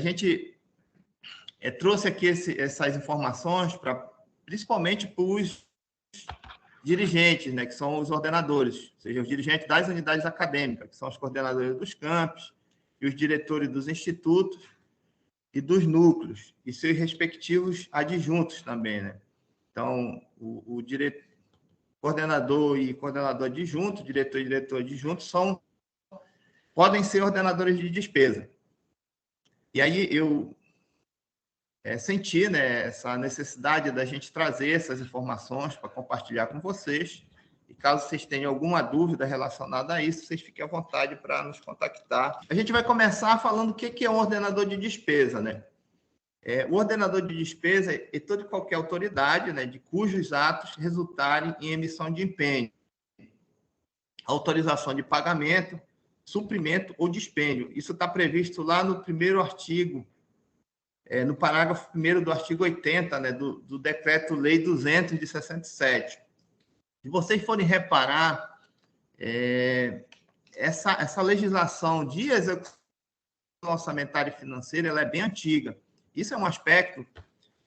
gente trouxe aqui essas informações principalmente para os dirigentes, né, que são os ordenadores, ou seja, os dirigentes das unidades acadêmicas, que são os coordenadores dos campos e os diretores dos institutos e dos núcleos, e seus respectivos adjuntos também, né? Então, o coordenador e coordenador adjunto, diretor e diretor adjunto podem ser ordenadores de despesa. E aí eu senti, né, essa necessidade da gente trazer essas informações para compartilhar com vocês. E caso vocês tenham alguma dúvida relacionada a isso, vocês fiquem à vontade para nos contactar. A gente vai começar falando o que é um ordenador de despesa, né? O ordenador de despesa é toda e qualquer autoridade, né, de cujos atos resultarem em emissão de empenho, autorização de pagamento, suprimento ou dispêndio. Isso está previsto lá no primeiro artigo, no parágrafo 1º do artigo 80, né, do Decreto-Lei 200 de 67. Se vocês forem reparar, essa legislação de execução orçamentária e financeira ela é bem antiga. Isso é um aspecto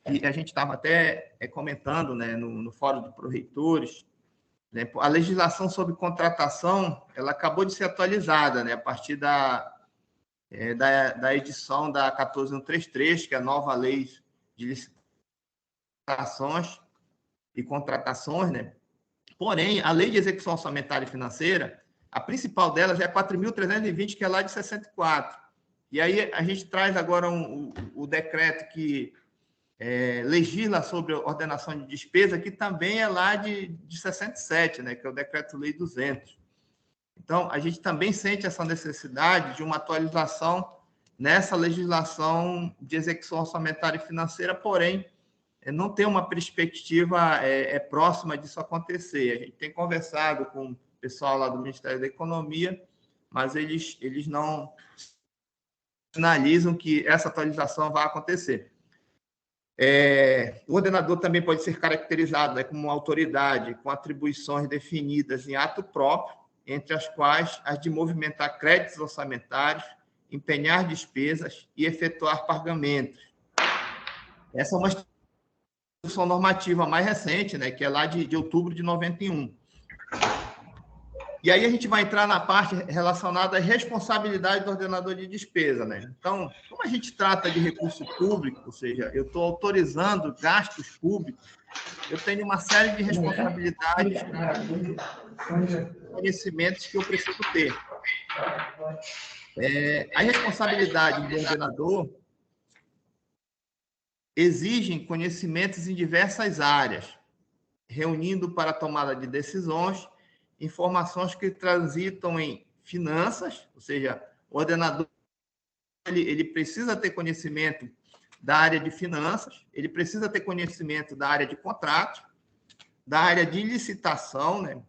que a gente estava até comentando, né, no Fórum de Proreitores, né? A legislação sobre contratação ela acabou de ser atualizada, né, a partir da edição da 14133, que é a nova lei de licitações e contratações, né? Porém, a lei de execução orçamentária e financeira, a principal delas é a 4.320, que é lá de 64. E aí a gente traz agora o decreto que legisla sobre ordenação de despesa, que também é lá de 67, né, que é o Decreto-Lei 200. Então, a gente também sente essa necessidade de uma atualização nessa legislação de execução orçamentária e financeira, porém, não tem uma perspectiva próxima disso acontecer. A gente tem conversado com o pessoal lá do Ministério da Economia, mas eles não sinalizam que essa atualização vai acontecer. O ordenador também pode ser caracterizado, né, como uma autoridade com atribuições definidas em ato próprio, entre as quais as de movimentar créditos orçamentários, empenhar despesas e efetuar pagamentos. Essa é uma instituição normativa mais recente, né, que é lá de outubro de 91. E aí a gente vai entrar na parte relacionada à responsabilidade do ordenador de despesa, né? Então, como a gente trata de recurso público, ou seja, eu estou autorizando gastos públicos, eu tenho uma série de responsabilidades, conhecimentos que eu preciso ter. A responsabilidade do ordenador exige conhecimentos em diversas áreas, reunindo para a tomada de decisões informações que transitam em finanças, ou seja, o ordenador ele precisa ter conhecimento da área de finanças, ele precisa ter conhecimento da área de contrato, da área de licitação, né?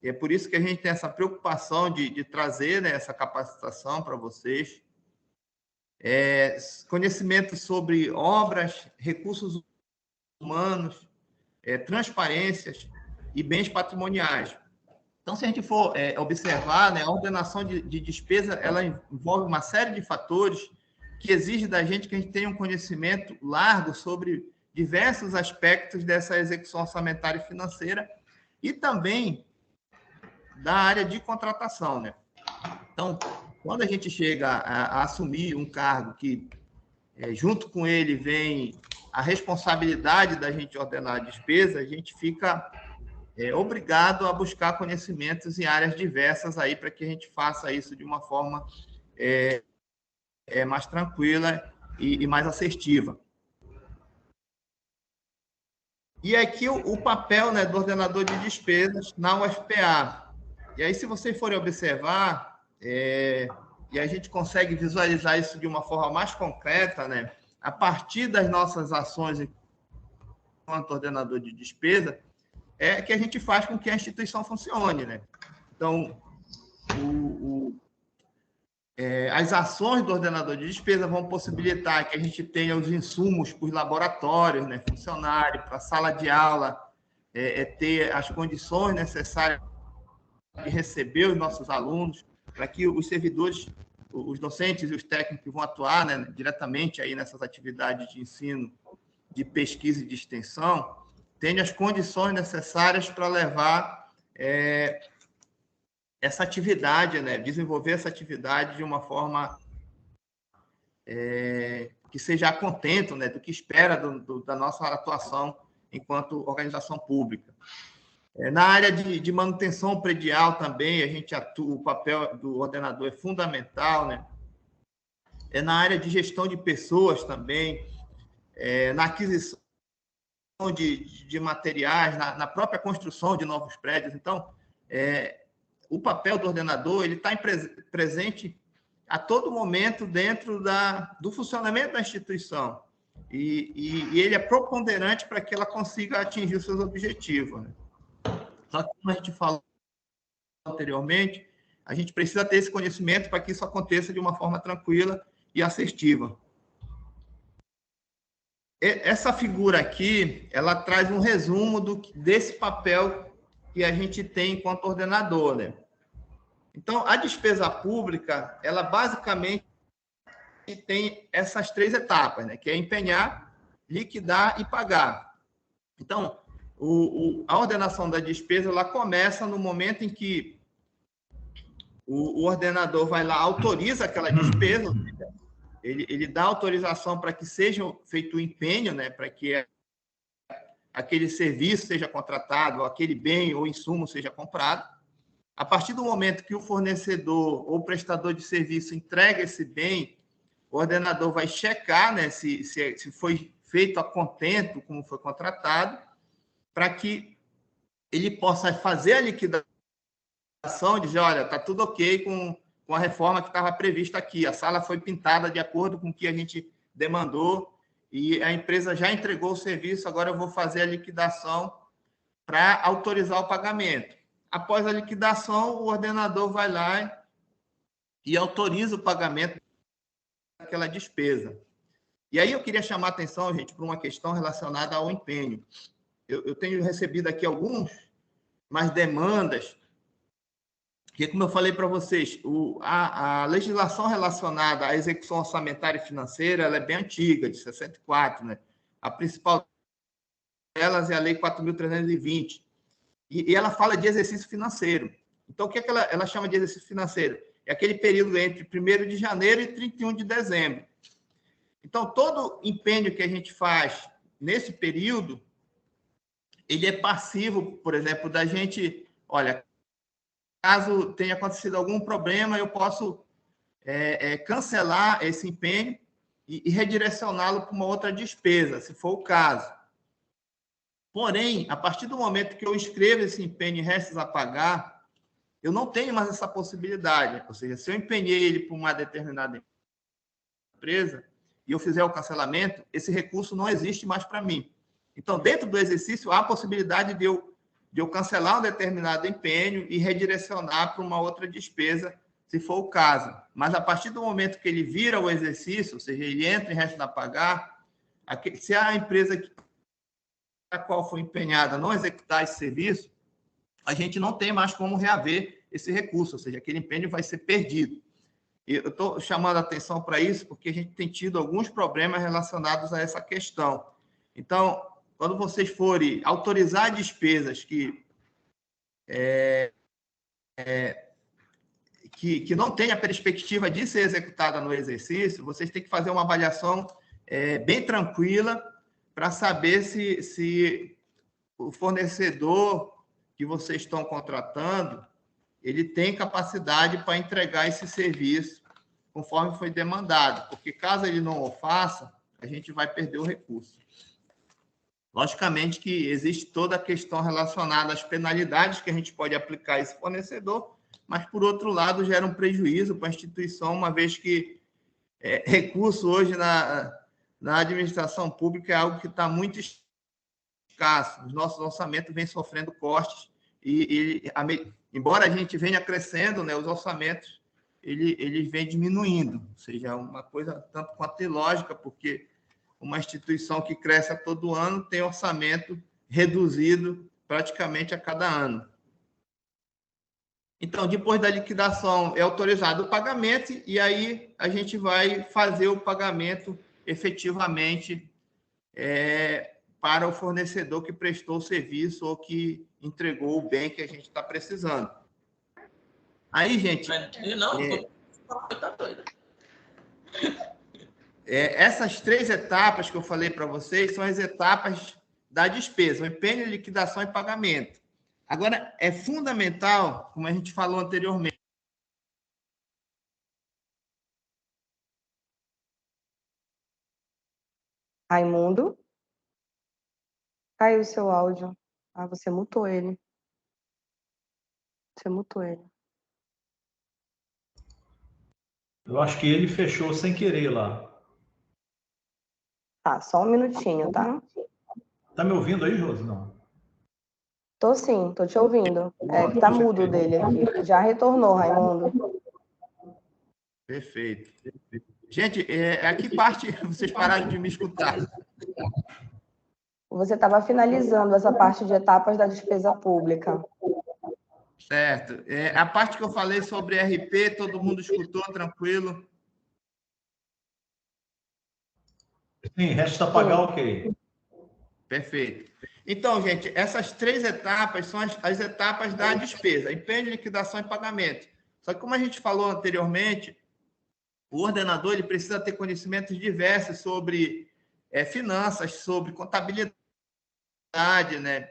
E é por isso que a gente tem essa preocupação de trazer, né, essa capacitação para vocês. Conhecimento sobre obras, recursos humanos, transparências e bens patrimoniais. Então, se a gente for observar, né, a ordenação de despesa, ela envolve uma série de fatores que exige da gente que a gente tenha um conhecimento largo sobre diversos aspectos dessa execução orçamentária e financeira e também da área de contratação, né? Então, quando a gente chega a assumir um cargo que, junto com ele, vem a responsabilidade da gente ordenar a despesa, a gente fica obrigado a buscar conhecimentos em áreas diversas aí para que a gente faça isso de uma forma mais tranquila e mais assertiva. E aqui o papel, né, do ordenador de despesas na UFPA. E aí, se vocês forem observar, e a gente consegue visualizar isso de uma forma mais concreta, né, a partir das nossas ações enquanto ordenador de despesa, que a gente faz com que a instituição funcione, né? Então, as ações do ordenador de despesa vão possibilitar que a gente tenha os insumos para os laboratórios, né, funcionários, para a sala de aula, ter as condições necessárias de receber os nossos alunos, para que os servidores os docentes e os técnicos que vão atuar, né, diretamente aí nessas atividades de ensino, de pesquisa e de extensão, tenham as condições necessárias para levar essa atividade, né, desenvolver essa atividade de uma forma que seja a contento, né, do que espera da nossa atuação enquanto organização pública. Na área de manutenção predial também, a gente atua, o papel do ordenador é fundamental, né? Na área de gestão de pessoas também, na aquisição de materiais, na própria construção de novos prédios. Então, o papel do ordenador ele está presente a todo momento dentro do funcionamento da instituição. E ele é preponderante para que ela consiga atingir os seus objetivos, né? Só que, como a gente falou anteriormente, a gente precisa ter esse conhecimento para que isso aconteça de uma forma tranquila e assertiva. Essa figura aqui, ela traz um resumo desse papel que a gente tem enquanto ordenador, né? Então, a despesa pública, ela basicamente tem essas 3 etapas, né? Que é empenhar, liquidar e pagar. Então, a ordenação da despesa ela começa no momento em que o ordenador vai lá, autoriza aquela despesa, ele dá autorização para que seja feito o empenho, né, para que aquele serviço seja contratado, ou aquele bem ou insumo seja comprado. A partir do momento que o fornecedor ou prestador de serviço entrega esse bem, o ordenador vai checar, né, se foi feito a contento, como foi contratado, para que ele possa fazer a liquidação, dizer, olha, está tudo ok com a reforma que estava prevista aqui, a sala foi pintada de acordo com o que a gente demandou e a empresa já entregou o serviço, agora eu vou fazer a liquidação para autorizar o pagamento. Após a liquidação, o ordenador vai lá e autoriza o pagamento daquela despesa. E aí eu queria chamar a atenção, gente, para uma questão relacionada ao empenho. Eu tenho recebido aqui mais demandas, porque, como eu falei para vocês, a legislação relacionada à execução orçamentária e financeira ela é bem antiga, de 64, né? A principal delas é a Lei 4.320, e ela fala de exercício financeiro. Então, o que ela chama de exercício financeiro? É aquele período entre 1º de janeiro e 31 de dezembro. Então, todo empenho que a gente faz nesse período, ele é passivo, por exemplo, da gente, olha, caso tenha acontecido algum problema, eu posso cancelar esse empenho e redirecioná-lo para uma outra despesa, se for o caso. Porém, a partir do momento que eu escrevo esse empenho em restos a pagar, eu não tenho mais essa possibilidade. Ou seja, se eu empenhei ele para uma determinada empresa e eu fizer o cancelamento, esse recurso não existe mais para mim. Então, dentro do exercício, há a possibilidade de eu cancelar um determinado empenho e redirecionar para uma outra despesa, se for o caso. Mas, a partir do momento que ele vira o exercício, ou seja, ele entra em resto a pagar, se a empresa a qual foi empenhada não executar esse serviço, a gente não tem mais como reaver esse recurso, ou seja, aquele empenho vai ser perdido. E eu estou chamando a atenção para isso porque a gente tem tido alguns problemas relacionados a essa questão. Então, quando vocês forem autorizar despesas que não têm a perspectiva de ser executada no exercício, vocês têm que fazer uma avaliação bem tranquila para saber se o fornecedor que vocês estão contratando ele tem capacidade para entregar esse serviço conforme foi demandado, porque caso ele não o faça, a gente vai perder o recurso. Logicamente que existe toda a questão relacionada às penalidades que a gente pode aplicar a esse fornecedor, mas, por outro lado, gera um prejuízo para a instituição, uma vez que recurso hoje na administração pública é algo que está muito escasso. Os nossos orçamentos vêm sofrendo cortes embora a gente venha crescendo, né, os orçamentos eles vêm diminuindo, ou seja, é uma coisa tanto quanto ilógica, porque uma instituição que cresce a todo ano tem orçamento reduzido praticamente a cada ano. Então, depois da liquidação, é autorizado o pagamento e aí a gente vai fazer o pagamento efetivamente para o fornecedor que prestou o serviço ou que entregou o bem que a gente está precisando. Aí, gente... Tá doido. Essas 3 etapas que eu falei para vocês são as etapas da despesa, o empenho, liquidação e pagamento. Agora, é fundamental, como a gente falou anteriormente, Raimundo, caiu o seu áudio. Ah, você mutou ele. Você mutou ele. Eu acho que ele fechou sem querer lá. Tá, só um minutinho, tá? Tá me ouvindo aí, Josi? Não. Tô sim, tô te ouvindo. É que tá mudo dele aqui. Já retornou, Raimundo. Perfeito. Gente, a que parte vocês pararam de me escutar? Você estava finalizando essa parte de etapas da despesa pública. Certo. A parte que eu falei sobre RP, todo mundo escutou, tranquilo? Sim, resta pagar, ok. Perfeito. Então, gente, essas 3 etapas são as etapas da despesa, empenho, liquidação e pagamento. Só que, como a gente falou anteriormente, o ordenador ele precisa ter conhecimentos diversos sobre finanças, sobre contabilidade, né?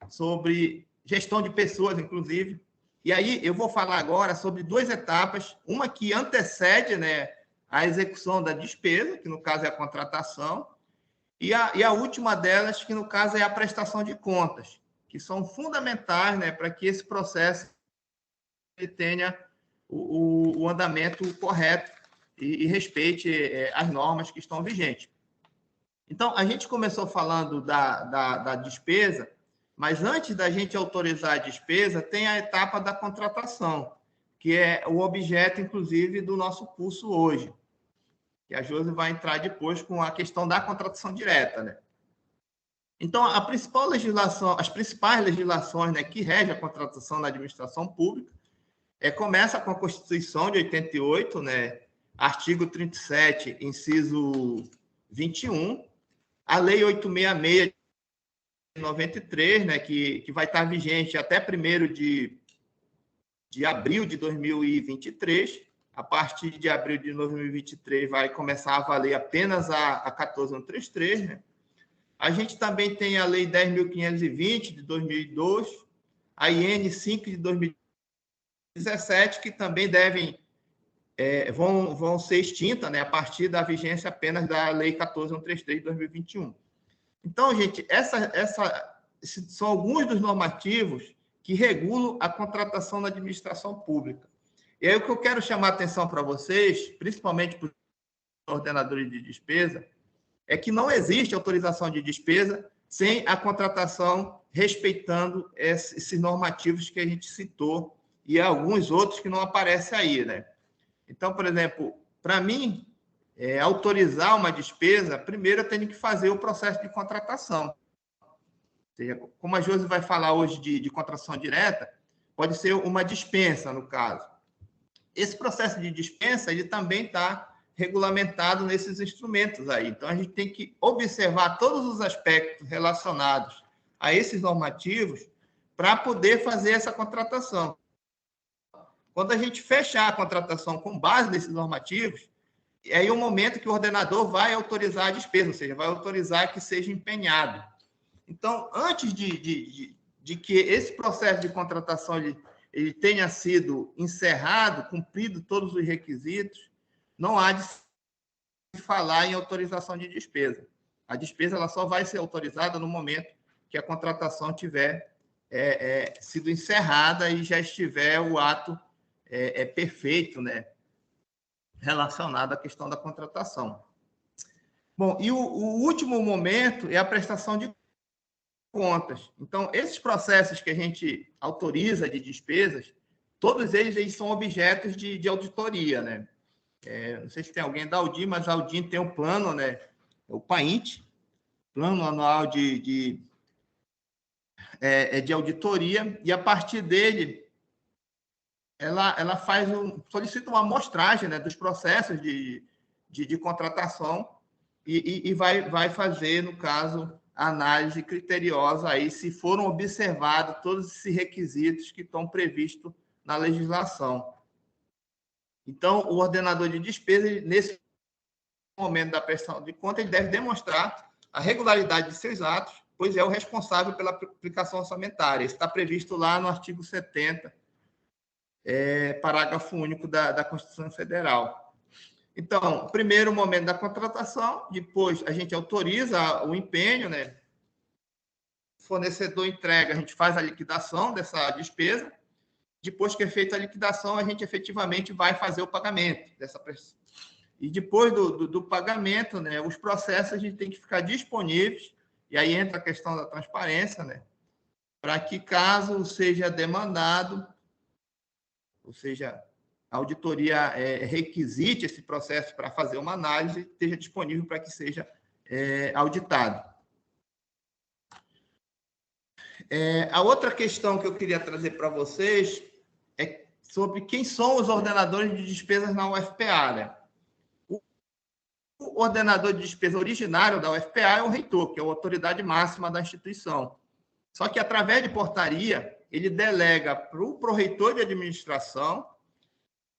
Sobre gestão de pessoas, inclusive. E aí eu vou falar agora sobre 2 etapas, uma que antecede, né, a execução da despesa, que no caso é a contratação, e a última delas, que no caso é a prestação de contas, que são fundamentais, né, para que esse processo ele tenha o andamento correto e respeite as normas que estão vigentes. Então, a gente começou falando da despesa, mas antes da gente autorizar a despesa, tem a etapa da contratação, que é o objeto, inclusive, do nosso curso hoje. Que a Josi vai entrar depois com a questão da contratação direta, né? Então, a principal legislação, as principais legislações, né, que regem a contratação na administração pública, começa com a Constituição de 88, né, artigo 37, inciso 21, a Lei 866 de 93, né, que vai estar vigente até 1º de abril de 2023. A partir de abril de 2023 vai começar a valer apenas a 14133, né? A gente também tem a Lei 10.520 de 2002, a IN 5 de 2017, que também vão ser extintas, né, a partir da vigência apenas da Lei 14133 de 2021. Então, gente, esses são alguns dos normativos que regulam a contratação na administração pública. E aí o que eu quero chamar a atenção para vocês, principalmente para os ordenadores de despesa, é que não existe autorização de despesa sem a contratação respeitando esses normativos que a gente citou e alguns outros que não aparecem aí, né? Então, por exemplo, para mim, autorizar uma despesa, primeiro eu tenho que fazer o processo de contratação. Ou seja, como a Josi vai falar hoje de contratação direta, pode ser uma dispensa, no caso. Esse processo de dispensa, ele também está regulamentado nesses instrumentos aí. Então, a gente tem que observar todos os aspectos relacionados a esses normativos para poder fazer essa contratação. Quando a gente fechar a contratação com base nesses normativos, é aí o momento que o ordenador vai autorizar a despesa, ou seja, vai autorizar que seja empenhado. Então, antes de que esse processo de contratação ele tenha sido encerrado, cumprido todos os requisitos, não há de se falar em autorização de despesa. A despesa ela só vai ser autorizada no momento que a contratação tiver sido encerrada e já estiver o ato perfeito, né, relacionado à questão da contratação. Bom, e o último momento é a prestação de contas. Então, esses processos que a gente autoriza de despesas, todos eles são objetos de auditoria, né? Não sei se tem alguém da Audin, mas a Audin tem um plano, né? O PAINT, Plano Anual de Auditoria, e a partir dele ela solicita uma amostragem, né, dos processos de contratação e vai fazer, no caso, a análise criteriosa aí, se foram observados todos esses requisitos que estão previstos na legislação. Então, o ordenador de despesa, nesse momento da prestação de conta, ele deve demonstrar a regularidade de seus atos, pois é o responsável pela aplicação orçamentária. Isso está previsto lá no artigo 70, parágrafo único da Constituição Federal. Então, primeiro momento da contratação, depois a gente autoriza o empenho, né? O fornecedor entrega, a gente faz a liquidação dessa despesa. Depois que é feita a liquidação, a gente efetivamente vai fazer o pagamento dessa prestação. E depois do pagamento, né, os processos a gente tem que ficar disponíveis, e aí entra a questão da transparência, né, para que, caso seja demandado, ou seja, a auditoria requisite esse processo para fazer uma análise, esteja disponível para que seja auditado. A outra questão que eu queria trazer para vocês é sobre quem são os ordenadores de despesas na UFPA, né? O ordenador de despesa originário da UFPA é o reitor, que é a autoridade máxima da instituição. Só que, através de portaria, ele delega para o pró-reitor de administração,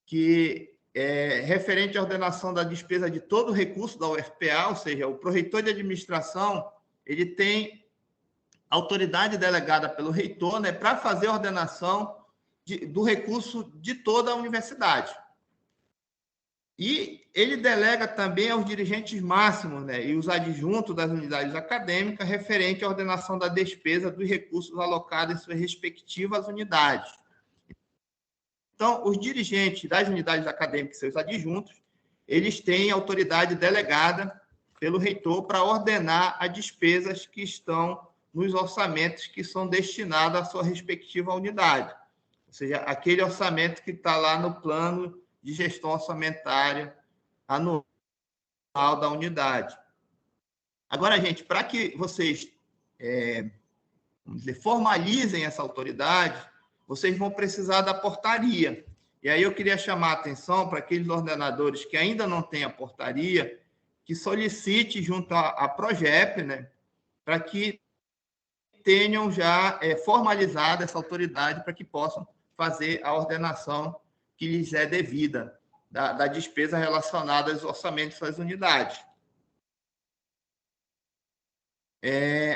que é referente à ordenação da despesa de todo o recurso da UFPA, ou seja, o pró-reitor de administração, ele tem autoridade delegada pelo reitor, né, para fazer a ordenação do recurso de toda a universidade. E ele delega também aos dirigentes máximos, né, e os adjuntos das unidades acadêmicas referente à ordenação da despesa dos recursos alocados em suas respectivas unidades. Então, os dirigentes das unidades acadêmicas e seus adjuntos, eles têm autoridade delegada pelo reitor para ordenar as despesas que estão nos orçamentos que são destinados à sua respectiva unidade. Ou seja, aquele orçamento que está lá no plano de gestão orçamentária anual da unidade. Agora, gente, para que vocês vamos dizer, formalizem essa autoridade, vocês vão precisar da portaria. E aí eu queria chamar a atenção para aqueles ordenadores que ainda não têm a portaria, que solicite junto à Progep, né, para que tenham já formalizado essa autoridade para que possam fazer a ordenação que lhes é devida da despesa relacionada aos orçamentos das unidades.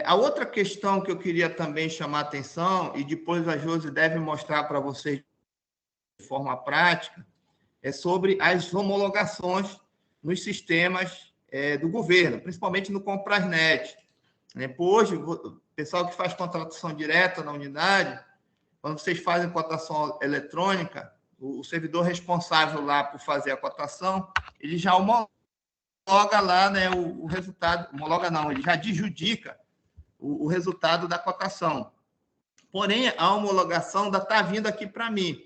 A outra questão que eu queria também chamar a atenção, e depois a Josi deve mostrar para vocês de forma prática, é sobre as homologações nos sistemas do governo, principalmente no Comprasnet. Hoje, o pessoal que faz contratação direta na unidade, quando vocês fazem cotação eletrônica, o servidor responsável lá por fazer a cotação, ele já homologa lá, né, o resultado, homologa não, ele já adjudica o resultado da cotação. Porém, a homologação ainda está vindo aqui para mim.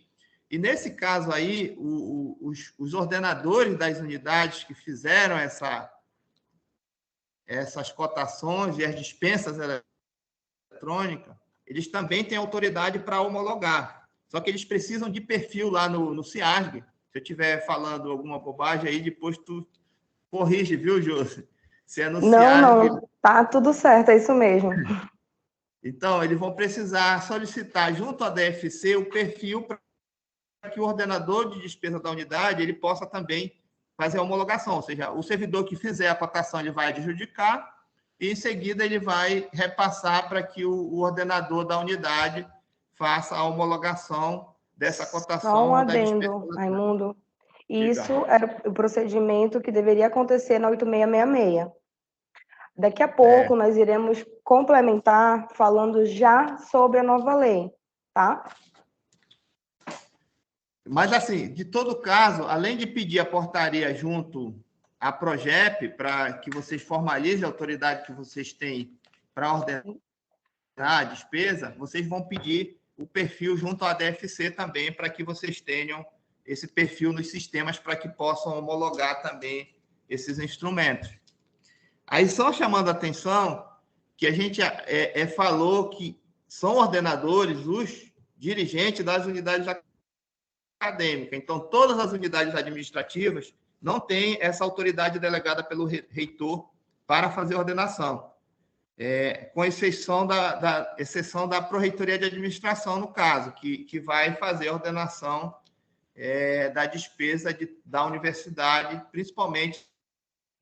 E, nesse caso aí, os ordenadores das unidades que fizeram essas cotações e as dispensas eletrônicas, eles também têm autoridade para homologar. Só que eles precisam de perfil lá no CIASG. Se eu estiver falando alguma bobagem aí, depois tu corrige, viu, Josi? Se é no CIASG... Não, tá tudo certo, é isso mesmo. Então, eles vão precisar solicitar junto à DFC o perfil para que o ordenador de despesa da unidade ele possa também fazer a homologação, ou seja, o servidor que fizer a cotação ele vai adjudicar e, em seguida, ele vai repassar para que o ordenador da unidade faça a homologação dessa cotação. Só um adendo, Raimundo. Isso era o procedimento que deveria acontecer na 8666. Daqui a pouco nós iremos complementar falando já sobre a nova lei, tá? Mas, assim, de todo caso, além de pedir a portaria junto à Progep, para que vocês formalizem a autoridade que vocês têm para ordenar a despesa, vocês vão pedir o perfil junto à DFC também, para que vocês tenham esse perfil nos sistemas para que possam homologar também esses instrumentos. Aí, só chamando a atenção, que a gente falou que são ordenadores os dirigentes das unidades acadêmica. Então, todas as unidades administrativas não têm essa autoridade delegada pelo reitor para fazer ordenação, com exceção da Pró-Reitoria de Administração, no caso, que vai fazer a ordenação da despesa da universidade, principalmente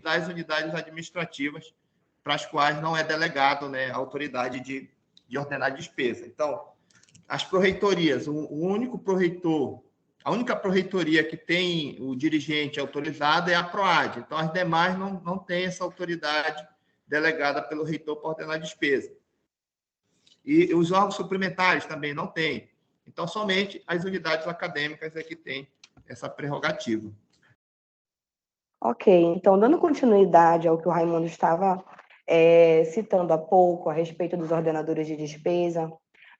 das unidades administrativas, para as quais não é delegado, né, a autoridade de ordenar a despesa. Então, as pró-reitorias, a única pró-reitoria que tem o dirigente autorizado é a PROAD. Então, as demais não têm essa autoridade delegada pelo reitor para ordenar a despesa. E os órgãos suplementares também não têm. Então, somente as unidades acadêmicas é que têm essa prerrogativa. Ok, então, dando continuidade ao que o Raimundo estava citando há pouco, a respeito dos ordenadores de despesa,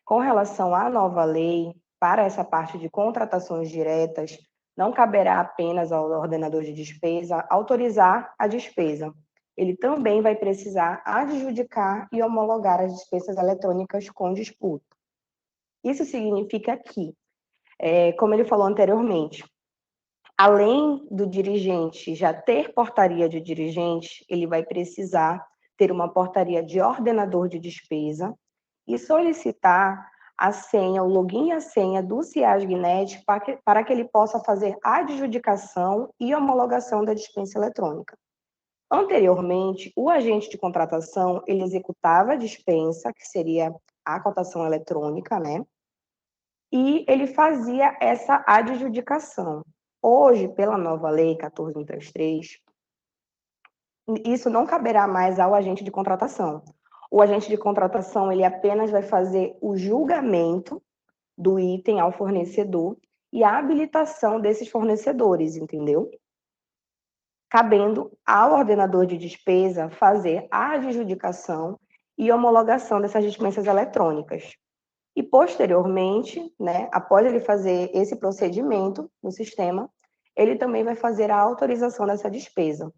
com relação à nova lei, para essa parte de contratações diretas, não caberá apenas ao ordenador de despesa autorizar a despesa. Ele também vai precisar adjudicar e homologar as despesas eletrônicas com disputa. Isso significa que, como ele falou anteriormente, além do dirigente já ter portaria de dirigente, ele vai precisar ter uma portaria de ordenador de despesa e solicitar a senha, o login e a senha do CIASGNet para que ele possa fazer a adjudicação e homologação da dispensa eletrônica. Anteriormente, o agente de contratação, ele executava a dispensa, que seria a cotação eletrônica, né? E ele fazia essa adjudicação. Hoje, pela nova lei 14.133, isso não caberá mais ao agente de contratação. O agente de contratação, ele apenas vai fazer o julgamento do item ao fornecedor e a habilitação desses fornecedores, entendeu? Cabendo ao ordenador de despesa fazer a adjudicação e homologação dessas dispensas eletrônicas. E, posteriormente, né, após ele fazer esse procedimento no sistema, ele também vai fazer a autorização dessa despesa.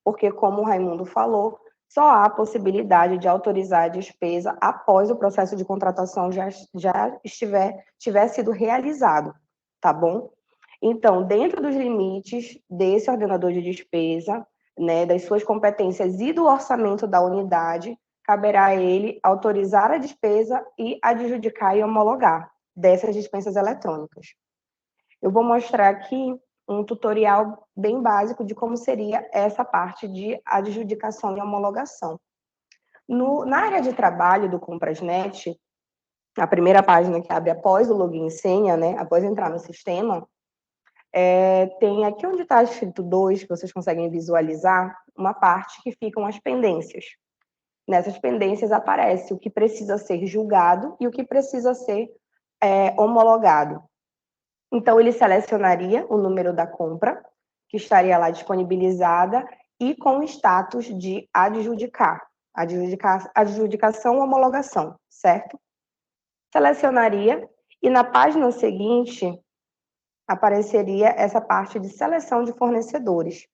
Porque, como o Raimundo falou, só há possibilidade de autorizar a despesa após o processo de contratação já tiver sido realizado, tá bom? Então, dentro dos limites desse ordenador de despesa, né, das suas competências e do orçamento da unidade, caberá a ele autorizar a despesa e adjudicar e homologar dessas dispensas eletrônicas. Eu vou mostrar aqui um tutorial bem básico de como seria essa parte de adjudicação e homologação. Na área de trabalho do Comprasnet, a primeira página que abre após o login e senha, né, após entrar no sistema, tem aqui onde está escrito 2, que vocês conseguem visualizar, uma parte que ficam as pendências. Nessas pendências aparece o que precisa ser julgado e o que precisa ser homologado. Então, ele selecionaria o número da compra, que estaria lá disponibilizada, e com o status de adjudicação ou homologação, certo? Selecionaria, e na página seguinte, apareceria essa parte de seleção de fornecedores.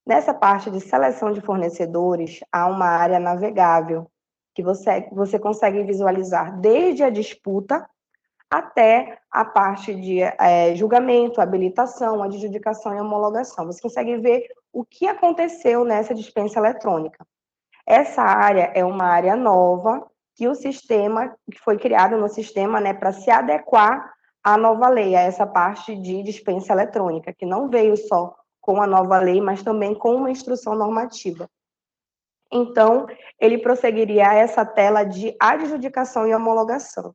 Nessa parte de seleção de fornecedores, há uma área navegável, que você consegue visualizar desde a disputa até a parte de julgamento, habilitação, adjudicação e homologação. Você consegue ver o que aconteceu nessa dispensa eletrônica. Essa área é uma área nova que foi criada no sistema, né, para se adequar à nova lei, a essa parte de dispensa eletrônica, que não veio só com a nova lei, mas também com uma instrução normativa. Então, ele prosseguiria a essa tela de adjudicação e homologação.